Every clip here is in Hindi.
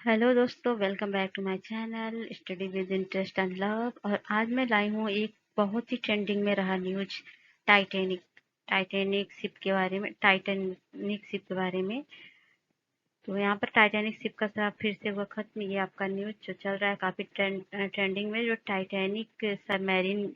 हेलो दोस्तों, welcome back to my channel study with interest and love. और आज मैं लाई हूँ एक बहुत ही ट्रेंडिंग में रहा न्यूज, टाइटैनिक टाइटैनिक शिप के बारे में। तो यहाँ पर टाइटैनिक शिप का साथ फिर से हुआ खत्म। ये आपका न्यूज जो चल रहा है काफी ट्रेंडिंग में, जो टाइटैनिक सबमरीन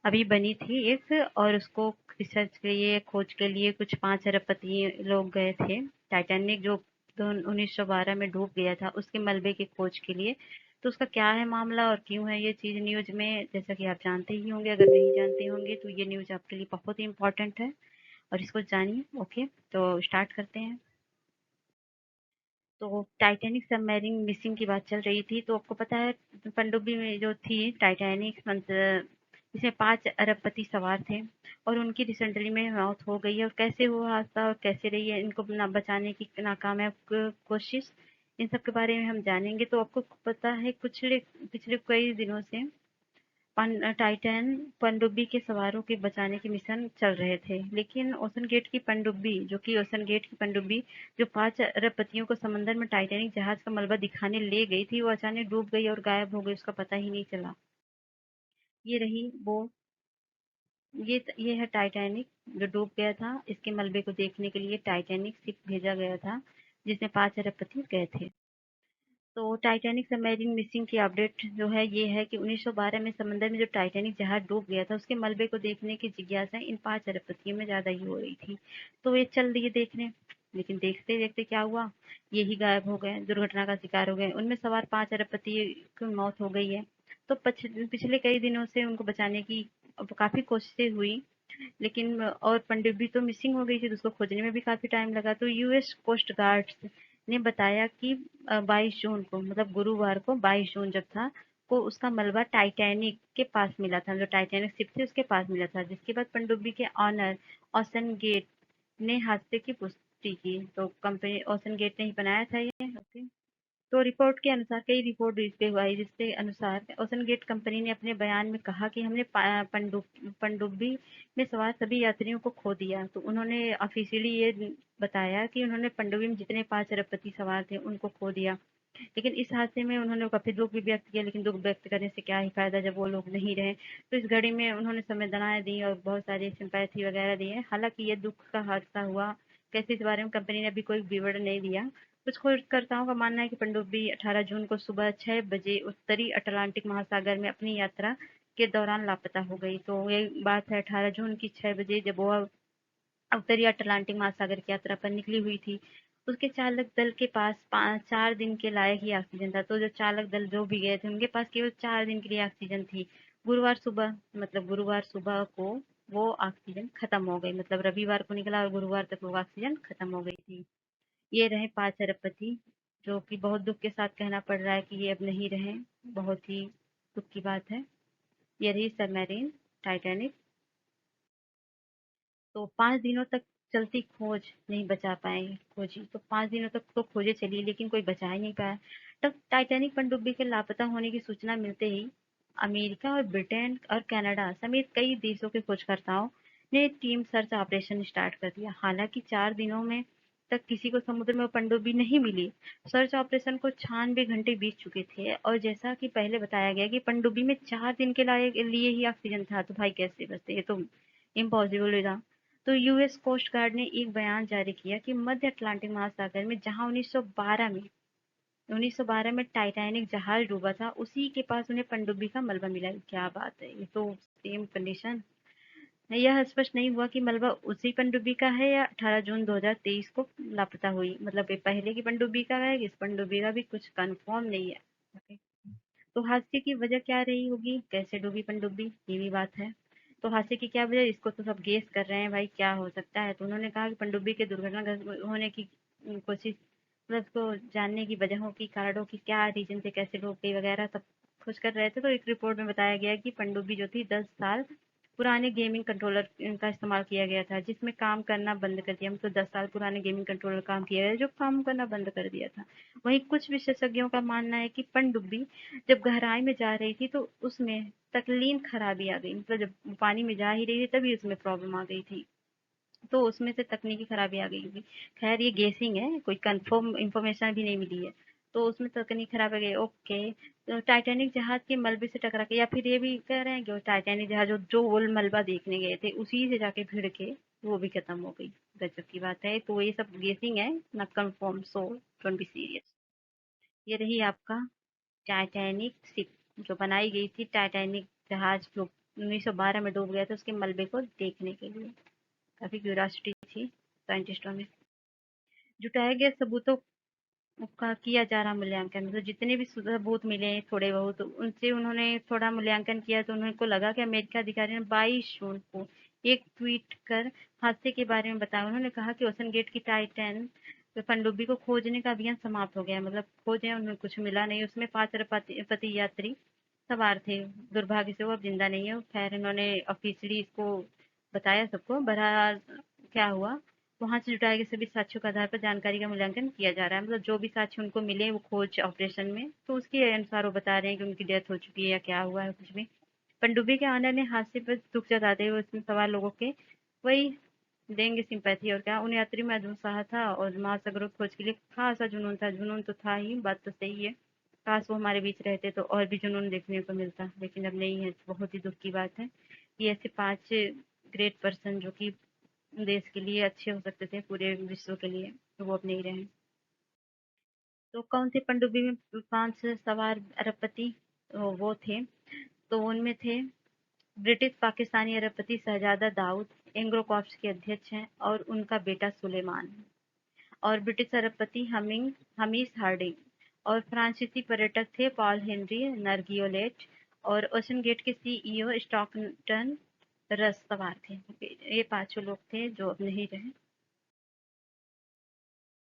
अभी बनी थी एक, और उसको रिसर्च के लिए, खोज के लिए कुछ 5 अरबपति लोग गए थे। टाइटैनिक जो 1912 में डूब गया था, उसके मलबे की खोज के लिए। तो उसका क्या है मामला और क्यों है ये चीज न्यूज में, जैसा कि आप जानते ही होंगे। अगर नहीं जानते होंगे तो ये न्यूज आपके लिए बहुत ही इंपॉर्टेंट है और इसको जानिए। ओके, तो स्टार्ट करते हैं। तो टाइटैनिक सबमरीन मिसिंग की बात चल रही थी। तो आपको पता है पनडुब्बी में जो थी टाइटैनिक, इसमें 5 अरबपति सवार थे और उनकी रिसेंटली में मौत हो गई है। और कैसे हुआ हादसा और कैसे रही है इनको बचाने की नाकामयाब कोशिश, इन सब के बारे में हम जानेंगे। तो आपको पता है पिछले पिछले कई दिनों से टाइटैन पनडुब्बी के सवारों के बचाने के मिशन चल रहे थे, लेकिन ओशन गेट की पनडुब्बी जो 5 अरबपतियों को समंदर में टाइटैनिक जहाज का मलबा दिखाने ले गई थी, वो अचानक डूब गई और गायब हो गई। उसका पता ही नहीं चला। ये रही वो ये है टाइटैनिक जो डूब गया था। इसके मलबे को देखने के लिए टाइटैनिक शिप भेजा गया था, जिसमें 5 अरबपति गए थे। तो टाइटैनिक सबमरीन मिसिंग की अपडेट जो है ये है कि 1912 में समंदर में जो टाइटैनिक जहाज डूब गया था, उसके मलबे को देखने की जिज्ञासा इन 5 अरबपतियों में ज्यादा ही हो रही थी। तो ये चल दिए देखने, लेकिन देखते देखते क्या हुआ, ये ही गायब हो गए, दुर्घटना का शिकार हो गए। उनमें सवार 5 अरबपति की मौत हो गई है। तो पिछले कई दिनों से उनको बचाने की काफी कोशिशें हुई, लेकिन और पनडुब्बी तो मिसिंग हो गई थी, तो उसको खोजने में भी काफी टाइम लगा। तो यूएस कोस्ट गार्ड ने बताया कि 22 जून को, मतलब गुरुवार को 22 जून जब था, को उसका मलबा टाइटैनिक के पास मिला था, जो टाइटैनिक शिप थी उसके पास मिला था। जिसके बाद पनडुब्बी के ऑनर ओशन गेट ने हादसे की पुष्टि की। तो कंपनी ओशन गेट ने ही बनाया था ये। ओके, तो रिपोर्ट के अनुसार, कई रिपोर्ट इस पे हुआ है, जिसके अनुसार ओशन गेट कंपनी ने अपने बयान में कहा कि हमने पनडुब्बी में सवार सभी यात्रियों को खो दिया। तो उन्होंने ऑफिशियली ये बताया कि उन्होंने पनडुब्बी में जितने 5 अरबपति सवार थे उनको खो दिया। लेकिन इस हादसे में उन्होंने काफी दुख भी व्यक्त किया, लेकिन दुख व्यक्त करने से क्या ही फायदा जब वो लोग नहीं रहे। तो इस घड़ी में उन्होंने संवेदनाएं दी और बहुत सारी सिंपैथी वगैरह दी है। हालांकि ये दुख का हादसा हुआ कैसे, इस बारे में कंपनी ने अभी कोई विवरण नहीं दिया। कुछ खोजकर्ताओं का मानना है कि पनडुब्बी 18 जून को सुबह 6 बजे उत्तरी अटलांटिक महासागर में अपनी यात्रा के दौरान लापता हो गई। तो ये बात है 18 जून की 6 बजे, जब वो उत्तरी अटलांटिक महासागर की यात्रा पर निकली हुई थी। उसके चालक दल के पास 4 दिन के लायक ही ऑक्सीजन था। तो जो चालक दल जो भी गए थे, उनके पास केवल 4 दिन के लिए ऑक्सीजन थी। गुरुवार सुबह को वो ऑक्सीजन खत्म हो गई, मतलब रविवार को निकला और गुरुवार तक वो ऑक्सीजन खत्म हो गई थी। ये रहे 5 अरबपति, जो कि बहुत दुख के साथ कहना पड़ रहा है कि ये अब नहीं रहे। बहुत ही दुख की बात है। ये रही सबमरीन टाइटैनिक। तो 5 दिनों तक चलती खोज नहीं बचा पाए खोजी। तो 5 दिनों तक तो खोजें चली, लेकिन कोई बचा ही नहीं पाया। तब टाइटैनिक पनडुब्बी के लापता होने की सूचना मिलते ही अमेरिका और ब्रिटेन और कनाडा समेत कई देशों के खोजकर्ताओं ने टीम सर्च ऑपरेशन स्टार्ट कर दिया। हालांकि 4 दिनों में तक किसी को समुद्र में पनडुब्बी नहीं मिली। सर्च ऑपरेशन को 96 घंटे बीत चुके थे, और जैसा कि पहले बताया गया कि पनडुब्बी में 4 दिन के लिए ही ऑक्सीजन था, तो भाई कैसे बचते, ये तो इम्पॉसिबल था। तो यूएस कोस्ट गार्ड ने एक बयान जारी किया कि मध्य अटलांटिक महासागर में जहां 1912 में टाइटैनिक जहाज डूबा था, उसी के पास उन्हें पनडुब्बी का मलबा मिला। क्या बात है, ये तो सेम कंडीशन। यह स्पष्ट नहीं हुआ कि मलबा उसी पनडुब्बी का है या 18 जून 2023 को लापता हुई, मतलब ये पहले की पनडुब्बी का है, इस पनडुब्बी का भी कुछ कंफर्म नहीं है। ओके। तो हादसे की वजह क्या रही होगी, कैसे डूबी पनडुब्बी, ये भी बात है। तो हादसे की क्या वजह, इसको तो सब गेस कर रहे हैं भाई क्या हो सकता है। तो उन्होंने कहा कि पनडुब्बी के दुर्घटना होने की कोशिश, मतलब उसको जानने की वजहों की, कारणों की, क्या रीजन से कैसे डूब गई वगैरह सब खोज कर रहे थे। तो एक रिपोर्ट में बताया गया कि पनडुब्बी जो थी 10 साल पुराने गेमिंग कंट्रोलर का इस्तेमाल किया गया था, जिसमें काम करना बंद कर दिया। मतलब 10 साल पुराने गेमिंग कंट्रोलर काम किया गया जो काम करना बंद कर दिया था। वहीं कुछ विशेषज्ञों का मानना है कि पनडुब्बी जब गहराई में जा रही थी तो उसमें तकलीन खराबी आ गई, मतलब जब पानी में जा ही रही थी तभी उसमें प्रॉब्लम आ गई थी। तो उसमें से तकनीकी खराबी आ गई होगी। खैर ये गेसिंग है, कोई कंफर्म इंफॉर्मेशन भी नहीं मिली है। तो उसमें तकनीक खराब हो गई। ओके, तो टाइटैनिक जहाज के मलबे से टकरा के, या फिर ये भी कह रहे हैं कि वो टाइटैनिक जहाज जो वो मलबा देखने गए थे उसी से जाके भिड़ के वो भी खत्म हो गई। गजब की बात है। तो ये सब गेसिंग है, ना confirm, so don't be serious. ये रही आपका टाइटैनिक शिप, जो बनाई गई थी, टाइटैनिक जहाज जो 1912 में डूब गया था, उसके मलबे को देखने के लिए। काफी क्यूरियोसिटी थी साइंटिस्टों में। जुटाए गए सबूतों का किया जा रहा मूल्यांकन, मतलब जितने भी सबूत मिले थोड़े बहुत, तो उनसे उन्होंने थोड़ा मूल्यांकन किया, तो उनको लगा कि अमेरिका अधिकारी ने 22 जून को एक ट्वीट कर हादसे के बारे में बताया। उन्होंने कहा कि ओशन गेट की टाइटैन पनडुब्बी को खोजने का अभियान समाप्त हो गया, मतलब खोजे, उन्हें कुछ मिला नहीं। उसमें 5 अरबपति यात्री सवार थे। दुर्भाग्य से वो अब जिंदा नहीं है। खैर, इन्होंने ऑफिशियली इसको बताया सबको। बहरहाल क्या हुआ, वहां से जुटाए गए सभी साक्ष्यों के आधार पर जानकारी का मूल्यांकन किया जा रहा है, मतलब जो भी साक्ष्य उनको मिले वो खोज ऑपरेशन में, तो उसके अनुसार वो बता रहे हैं कि उनकी डेथ हो चुकी है या क्या हुआ है, कुछ भी। पनडुब्बी के ऑनर ने हादसे पर दुख जताते हुए उसमें सवार लोगों के वही देंगे सिंपैथी, और क्या, उन यात्री में उत्साह था और महासागरों की खोज के लिए खासा जुनून था। जुनून तो था ही, बात तो सही है। काश वो हमारे बीच रहते तो और भी जुनून देखने को मिलता, लेकिन अब नहीं है। बहुत ही दुख की बात है। ये ऐसे 5 ग्रेट पर्सन जो कि देश के लिए अच्छे हो सकते थे, पूरे विश्व के लिए, तो वो अब नहीं रहे। तो कौन थे पनडुब्बी में 5 सवार अरबपति? वो थे, तो उनमें थे ब्रिटिश पाकिस्तानी अरबपति शहजादा दाऊद, एंग्रो कॉर्प्स के अध्यक्ष हैं, और उनका बेटा सुलेमान, और ब्रिटिश अरबपति हमीस हार्डिंग, और फ्रांसीसी पर्यटक थे पॉल हेनरी नर्गियोलेट, और ओशन गेट के सीईओ स्टॉकटन रस सवार थे। ये 5 लोग थे जो अब नहीं रहे।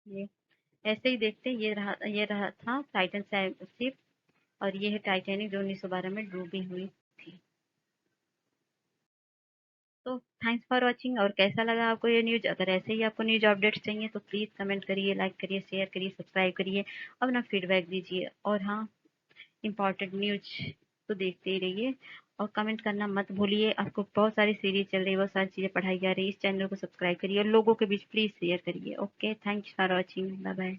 ये ऐसे ही देखते, ये रहा था टाइटन शिप, और ये है टाइटैनिक जो 1912 में डूबी हुई थी। तो थैंक्स फॉर वॉचिंग। और कैसा लगा आपको ये न्यूज? अगर ऐसे ही आपको न्यूज अपडेट्स चाहिए तो प्लीज कमेंट करिए, लाइक करिए, शेयर करिए, सब्सक्राइब करिए, अपना फीडबैक दीजिए। और हाँ, इम्पोर्टेंट न्यूज तो देखते ही रहिए, और कमेंट करना मत भूलिए। आपको बहुत सारी सीरीज चल रही है, बहुत सारी चीजें पढ़ाई जा रही है। इस चैनल को सब्सक्राइब करिए और लोगों के बीच प्लीज शेयर करिए। Okay, thanks for watching, bye bye.